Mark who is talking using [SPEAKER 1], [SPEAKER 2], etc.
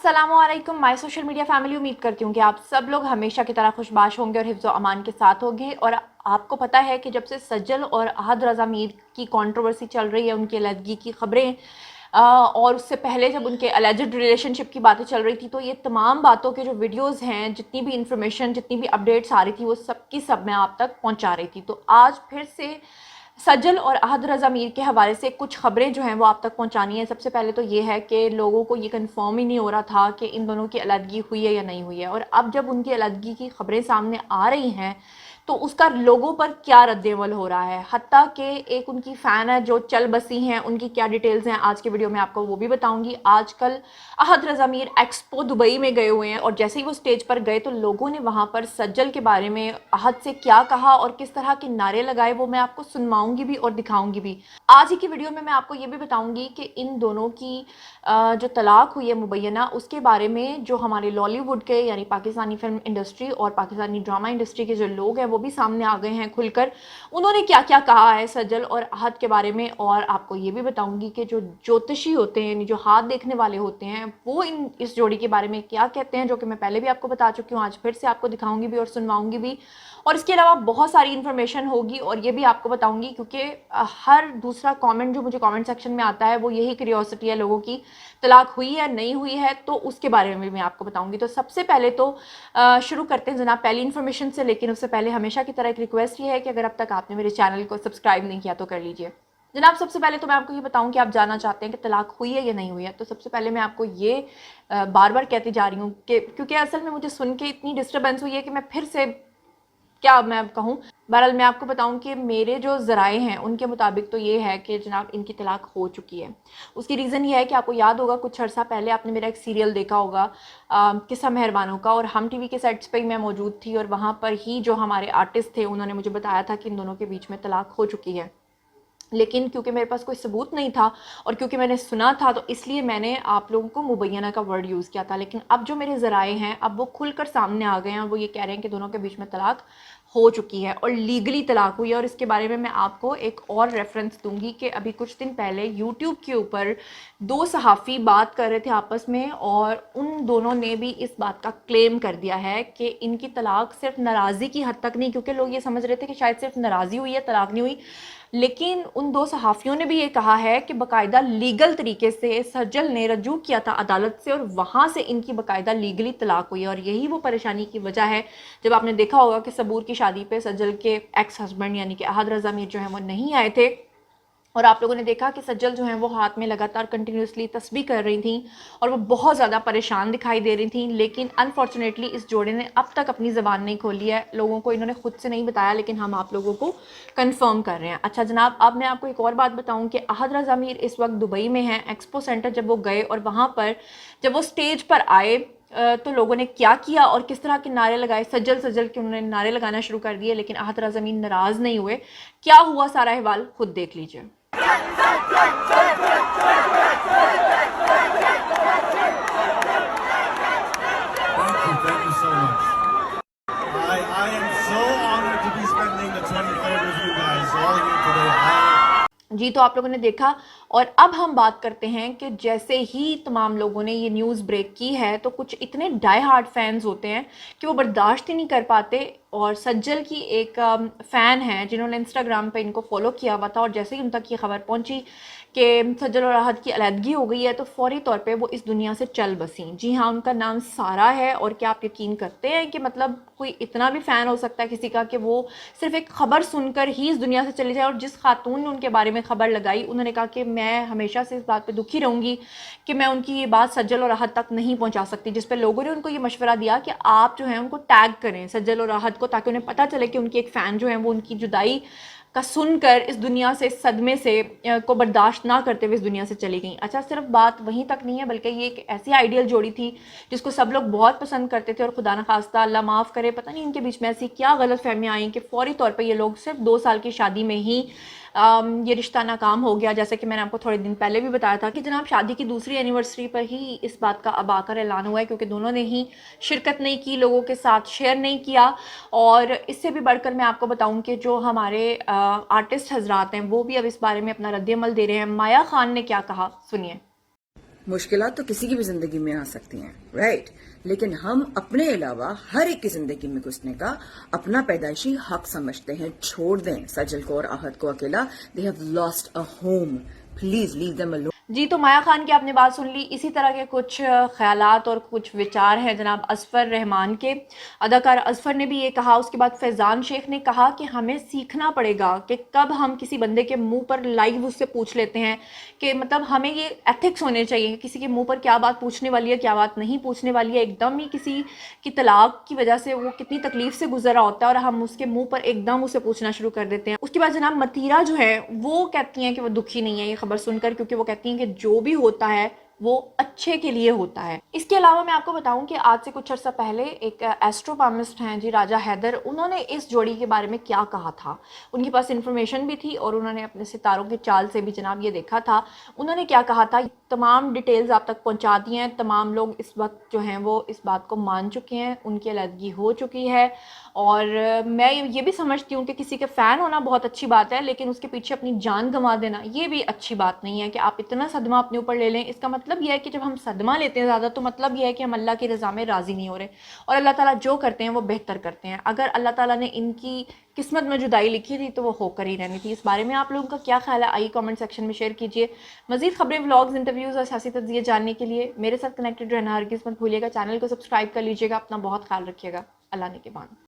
[SPEAKER 1] अस्सलामुअलैकुम my social media family. उम्मीद करती हूँ कि आप सब लोग हमेशा की तरह खुशबाश होंगे और हिफ्ज़ व अमान के साथ होंगे। और आपको पता है कि जब से सज्जल और अहद रज़ा मीर की कंट्रोवर्सी चल रही है, उनकी अलहदगी की खबरें और उससे पहले जब उनके अलेजिड रिलेशनशिप की बातें चल रही थी, तो ये तमाम बातों के जो वीडियोज़ हैं, जितनी भी इंफॉर्मेशन, जितनी भी अपडेट्स आ रही थी, वो सब की सब मैं आप तक पहुँचा रही थी। तो आज फिर से सज्जल और अहद रज़ा मीर के हवाले से कुछ खबरें जो हैं वो आप तक पहुंचानी है। सबसे पहले तो ये है कि लोगों को ये कंफर्म ही नहीं हो रहा था कि इन दोनों की अलहदगी हुई है या नहीं हुई है, और अब जब उनकी अलहदगी की खबरें सामने आ रही हैं तो उसका लोगों पर क्या रद्द-ए-अमल हो रहा है। हत्ता कि एक उनकी फ़ैन है जो चल बसी हैं, उनकी क्या डिटेल्स हैं आज के वीडियो में आपको वो भी बताऊंगी। आजकल अहद रज़ा मीर एक्सपो दुबई में गए हुए हैं और जैसे ही वो स्टेज पर गए तो लोगों ने वहाँ पर सज्जल के बारे में अहद से क्या कहा और किस तरह के नारे लगाए, वो मैं आपको सुनवाऊंगी भी और दिखाऊंगी भी। आज ही की वीडियो में मैं आपको ये भी बताऊंगी कि इन दोनों की जो तलाक हुई है मुबैना, उसके बारे में जो हमारे लॉलीवुड के यानी पाकिस्तानी फिल्म इंडस्ट्री और पाकिस्तानी ड्रामा इंडस्ट्री के जो लोग हैं वो भी सामने आ गए हैं खुलकर। उन्होंने क्या क्या कहा है सज्जल और अहद के बारे में। और आपको ये भी बताऊंगी कि जो ज्योतिषी होते हैं यानी जो हाथ देखने वाले होते हैं वो इस जोड़ी के बारे में क्या कहते हैं, जो कि मैं पहले भी आपको बता चुकी हूँ। आज फिर से आपको दिखाऊंगी भी और सुनवाऊंगी भी। और इसके अलावा बहुत सारी इन्फॉर्मेशन होगी और ये भी आपको बताऊंगी, क्योंकि हर दूसरा कमेंट जो मुझे कमेंट सेक्शन में आता है वो यही क्यूरियोसिटी है लोगों की, तलाक हुई है नहीं हुई है, तो उसके बारे में मैं आपको बताऊंगी। तो सबसे पहले तो शुरू करते हैं जनाब पहली इन्फॉर्मेशन से। लेकिन उससे पहले हमेशा की तरह एक रिक्वेस्ट ये है कि अगर अब तक आपने मेरे चैनल को सब्सक्राइब नहीं किया तो कर लीजिए जनाब। सबसे पहले तो मैं आपको ये बताऊं कि आप जानना चाहते हैं कि तलाक हुई है या नहीं हुई है, तो सबसे पहले मैं आपको ये बार बार कहती जा रही हूँ कि क्योंकि असल में मुझे सुन के इतनी डिस्टर्बेंस हुई है कि मैं फिर से क्या मैं कहूँ। बहरहाल मैं आपको बताऊं कि मेरे जो ज़राए हैं उनके मुताबिक तो ये है कि जनाब इनकी तलाक हो चुकी है। उसकी रीज़न ये है कि आपको याद होगा कुछ अर्सा पहले आपने मेरा एक सीरियल देखा होगा किस्सा मेहरबानों का, और हम टीवी के सेट्स पे ही मैं मौजूद थी और वहाँ पर ही जो हमारे आर्टिस्ट थे उन्होंने मुझे बताया था कि इन दोनों के बीच में तलाक हो चुकी है। लेकिन क्योंकि मेरे पास कोई सबूत नहीं था और क्योंकि मैंने सुना था, तो इसलिए मैंने आप लोगों को मुबैना का वर्ड यूज़ किया था। लेकिन अब जो मेरे ज़राए हैं अब वो खुलकर सामने आ गए हैं, वो ये कह रहे हैं कि दोनों के बीच में तलाक हो चुकी है और लीगली तलाक हुई है। और इसके बारे में मैं आपको एक और रेफरेंस दूंगी कि अभी कुछ दिन पहले यूट्यूब के ऊपर दो सहाफ़ी बात कर रहे थे आपस में और उन दोनों ने भी इस बात का क्लेम कर दिया है कि इनकी तलाक सिर्फ नाराज़गी की हद तक नहीं, क्योंकि लोग ये समझ रहे थे कि शायद सिर्फ नाराज़गी हुई है, तलाक नहीं हुई। लेकिन उन दो सहाफ़ियों ने भी ये कहा है कि बाकायदा लीगल तरीके से सज्जल ने रजू किया था अदालत से और वहाँ से इनकी बाकायदा लीगली तलाक हुई है। और यही वो परेशानी की वजह है जब आपने देखा होगा कि सबूर की शादी पे सज्जल के एक्स हस्बैंड यानी कि अहद रज़ा मीर जो है वो नहीं आए थे, और आप लोगों ने देखा कि सज्जल जो हैं वो हाथ में लगातार कंटिन्यूसली तस्बीह कर रही थी और वो बहुत ज़्यादा परेशान दिखाई दे रही थी। लेकिन अनफॉर्चुनेटली इस जोड़े ने अब तक अपनी ज़बान नहीं खोली है। लोगों को इन्होंने खुद से नहीं बताया, लेकिन हम आप लोगों को कंफर्म कर रहे हैं। अच्छा जनाब, अब मैं आपको एक और बात बताऊं कि अहद रज़ा मीर इस वक्त दुबई में हैं, एक्सपो सेंटर जब वो गए और वहाँ पर जब वो स्टेज पर आए तो लोगों ने क्या किया और किस तरह के नारे लगाए, सज्जल सज्जल के उन्होंने नारे लगाना शुरू कर दिए, लेकिन अहद रज़ा मीर नाराज़ नहीं हुए। क्या हुआ सारा अहवाल खुद देख लीजिए।
[SPEAKER 2] Thank you so much. I am so honored to be spending the 23rd with you guys all here today.
[SPEAKER 1] जी, तो आप लोगों ने देखा। और अब हम बात करते हैं कि जैसे ही तमाम लोगों ने ये न्यूज़ ब्रेक की है तो कुछ इतने डाई हार्ड फैंस होते हैं कि वो बर्दाश्त ही नहीं कर पाते। और सज्जल की एक फ़ैन है जिन्होंने इंस्टाग्राम पे इनको फॉलो किया हुआ था, और जैसे ही उन तक ये खबर पहुंची कि सज्जल और अहद की अलहदगी हो गई है तो फौरी तौर पे वो इस दुनिया से चल बसी। जी हाँ, उनका नाम सारा है। और क्या आप यकीन करते हैं कि मतलब कोई इतना भी फ़ैन हो सकता है किसी का कि वो सिर्फ एक ख़बर सुनकर ही इस दुनिया से चली जाए। और जिस खातून ने उनके बारे में ख़बर लगाई उन्होंने कहा कि मैं हमेशा से इस बात पे दुखी रहूँगी कि मैं उनकी ये बात सज्जल और अहद तक नहीं पहुँचा सकती। जिस पे लोगों ने उनको ये मशवरा दिया कि आप जो है उनको टैग करें सज्जल और अहद को, ताकि उन्हें पता चले कि उनकी एक फ़ैन जो है वो उनकी जुदाई का सुनकर इस दुनिया से, इस सदमे से को बर्दाश्त ना करते हुए इस दुनिया से चली गई। अच्छा, सिर्फ बात वहीं तक नहीं है, बल्कि ये एक ऐसी आइडियल जोड़ी थी जिसको सब लोग बहुत पसंद करते थे। और खुदा न खास्ता अल्लाह माफ़ करे, पता नहीं इनके बीच में ऐसी क्या गलत फहमियाँ आई कि फ़ौरी तौर पर ये लोग सिर्फ 2 साल की शादी में ही ये रिश्ता नाकाम हो गया। जैसे कि मैंने आपको थोड़े दिन पहले भी बताया था कि जनाब शादी की दूसरी एनिवर्सरी पर ही इस बात का अब आकर ऐलान हुआ है, क्योंकि दोनों ने ही शिरकत नहीं की, लोगों के साथ शेयर नहीं किया। और इससे भी बढ़कर मैं आपको बताऊं कि जो हमारे आर्टिस्ट हजरात हैं वो भी अब इस बारे में अपना रद्द-ए-अमल दे रहे हैं। माया खान ने क्या कहा, सुनिए।
[SPEAKER 3] मुश्किलात तो किसी की भी जिंदगी में आ सकती हैं, राइट, लेकिन हम अपने अलावा हर एक की जिंदगी में घुसने का अपना पैदाइशी हक समझते हैं। छोड़ दें सजल को और आहत को अकेला। They have lost a home, please leave them alone.
[SPEAKER 1] जी, तो माया खान की आपने बात सुन ली। इसी तरह के कुछ ख़यालात और कुछ विचार हैं जनाब असफ़र रहमान के। अदाकार असफ़र ने भी ये कहा, उसके बाद फैज़ान शेख ने कहा कि हमें सीखना पड़ेगा कि कब हम किसी बंदे के मुंह पर लाइव उससे पूछ लेते हैं कि मतलब हमें ये एथिक्स होने चाहिए, किसी के मुंह पर क्या बात पूछने वाली है, क्या बात नहीं पूछने वाली है। एकदम ही किसी की तलाक की वजह से वो कितनी तकलीफ़ से गुजर रहा होता है और हम उसके मुंह पर एकदम उसे पूछना शुरू कर देते हैं। उसके बाद जनाब मतीरा जो है वो कहती हैं कि वो दुखी नहीं है ये खबर सुनकर, क्योंकि वो कहती हैं कि जो भी होता है वो अच्छे के लिए होता है। इसके अलावा मैं आपको बताऊं कि आज से कुछ अर्सा पहले एक एस्ट्रोपामिस्ट हैं जी राजा हैदर, उन्होंने इस जोड़ी के बारे में क्या कहा था। उनके पास इंफॉर्मेशन भी थी और उन्होंने अपने सितारों की चाल से भी जनाब ये देखा था। उन्होंने क्या कहा था, तमाम डिटेल्स आप तक पहुंचा दी हैं। तमाम लोग इस वक्त जो हैं वो इस बात को मान चुके हैं, उनकी अलहदगी हो चुकी है। और मैं ये भी समझती हूँ कि किसी के फ़ैन होना बहुत अच्छी बात है, लेकिन उसके पीछे अपनी जान गंवा देना ये भी अच्छी बात नहीं है कि आप इतना सदमा अपने ऊपर ले लें। इसका मतलब यह है कि जब हम सदमा लेते हैं ज़्यादा, तो मतलब यह है कि हम अल्लाह की रज़ा में राज़ी नहीं हो रहे। और अल्लाह ताला जो करते हैं वो बेहतर करते हैं। अगर अल्लाह ताला ने इनकी किस्मत में जुदाई लिखी थी तो वो होकर ही रहनी थी। इस बारे में आप लोगों का क्या ख्याल है, आइए कमेंट सेक्शन में शेयर कीजिए। मज़ीद खबरें, व्लॉग्स, इंटरव्यूज़ और सियासी तज्ज़िये जानने के लिए मेरे साथ कनेक्टेड रहना हरगिज़ मत भूलिएगा। चैनल को सब्सक्राइब कर लीजिएगा। अपना बहुत ख्याल रखिएगा। अल्लाह ने के बाद।